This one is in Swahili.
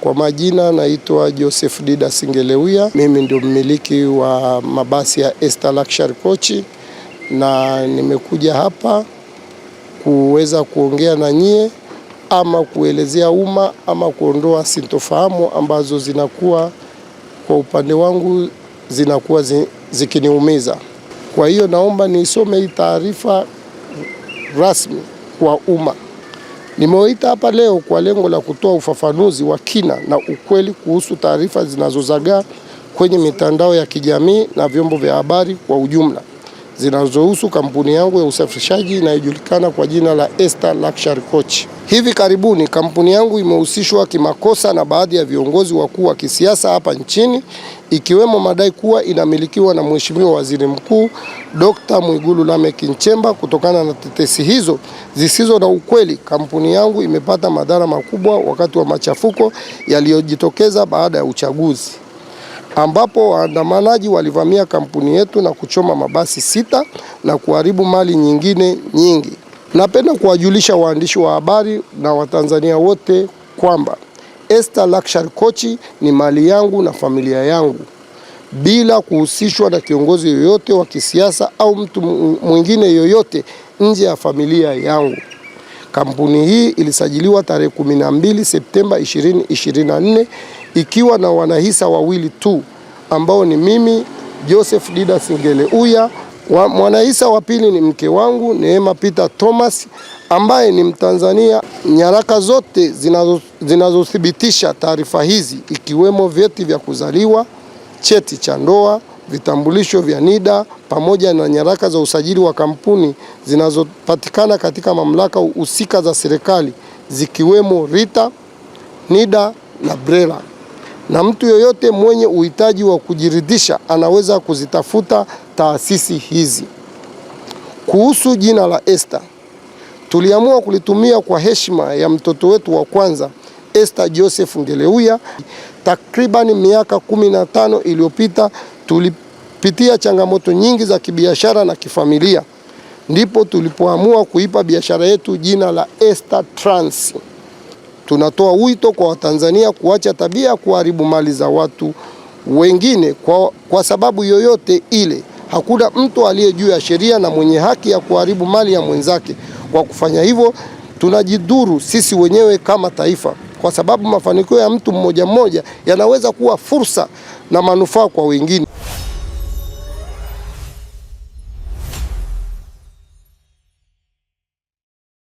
Kwa majina naitwa Joseph Didas Ngeleuya. Mimi ndio mmiliki wa mabasi ya Ester Luxury Coach, na nimekuja hapa kuweza kuongea na nyie ama kuelezea umma ama kuondoa sintofahamu ambazo zinakuwa kwa upande wangu zinakuwa zikiniumiza. Kwa hiyo naomba nisome hii taarifa rasmi kwa umma. Nimewaita hapa leo kwa lengo la kutoa ufafanuzi wa kina na ukweli kuhusu taarifa zinazozagaa kwenye mitandao ya kijamii na vyombo vya habari kwa ujumla zinazohusu kampuni yangu ya usafirishaji inayojulikana kwa jina la Ester Luxury Coach. Hivi karibuni kampuni yangu imehusishwa kimakosa na baadhi ya viongozi wakuu wa kisiasa hapa nchini, ikiwemo madai kuwa inamilikiwa na Mheshimiwa Waziri Mkuu Dr. Mwigulu Lameck Nchemba. Kutokana na tetesi hizo zisizo na ukweli, kampuni yangu imepata madhara makubwa wakati wa machafuko yaliyojitokeza baada ya uchaguzi, ambapo waandamanaji walivamia kampuni yetu na kuchoma mabasi 6 na kuharibu mali nyingine nyingi. Napenda kuwajulisha waandishi wa habari na Watanzania wote kwamba Ester Luxury Coach ni mali yangu na familia yangu, bila kuhusishwa na kiongozi yoyote wa kisiasa au mtu mwingine yoyote nje ya familia yangu. Kampuni hii ilisajiliwa tarehe 12 Septemba 2024 ikiwa na wanahisa wawili tu, ambao ni mimi Joseph Didas Ngeleuya. Mwanahisa wa pili ni mke wangu Neema Peter Thomas, ambaye ni Mtanzania. Nyaraka zote zinazothibitisha taarifa hizi, ikiwemo vyeti vya kuzaliwa, cheti cha ndoa, vitambulisho vya NIDA pamoja na nyaraka za usajili wa kampuni zinazopatikana katika mamlaka husika za serikali, zikiwemo RITA, NIDA na BRELA. Na mtu yoyote mwenye uhitaji wa kujiridhisha anaweza kuzitafuta taasisi hizi. Kuhusu jina la Ester, tuliamua kulitumia kwa heshima ya mtoto wetu wa kwanza Ester Joseph Ngeleuya. Takriban miaka 15 iliyopita tulipitia changamoto nyingi za kibiashara na kifamilia, ndipo tulipoamua kuipa biashara yetu jina la Ester Trans. Tunatoa wito kwa Watanzania kuacha tabia ya kuharibu mali za watu wengine kwa sababu yoyote ile. Hakuna mtu aliye juu ya sheria na mwenye haki ya kuharibu mali ya mwenzake. Kwa kufanya hivyo, tunajidhuru sisi wenyewe kama taifa, kwa sababu mafanikio ya mtu mmoja mmoja yanaweza kuwa fursa na manufaa kwa wengine.